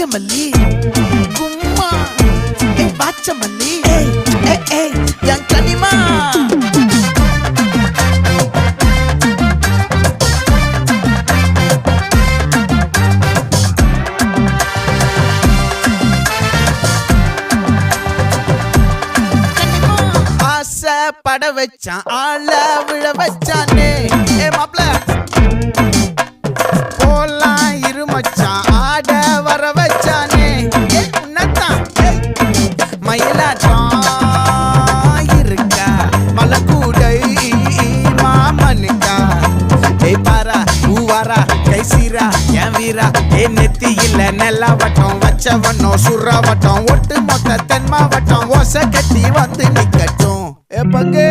நாகமல்லி கும்மா பாச்சமல்லி என் கனிமா பட வச்சான் ஆள விழ வச்சானே மாப்ள போலாம் இருமச்சான் ஆட வர வச்சானே உன்னதான் மயிலாட்டம் இருக்கா மலக்கூடை மாமனுக்கா பாரா பூவாரா கைசீரா என் வீரா நெத்தி இல்ல நெல்லா வட்டம் வச்சவனும் சுறா வட்டம் ஒட்டு மொத்த தென் மாவட்டம் ஓசை கட்டி வந்து நிக்கட்டும் பங்கே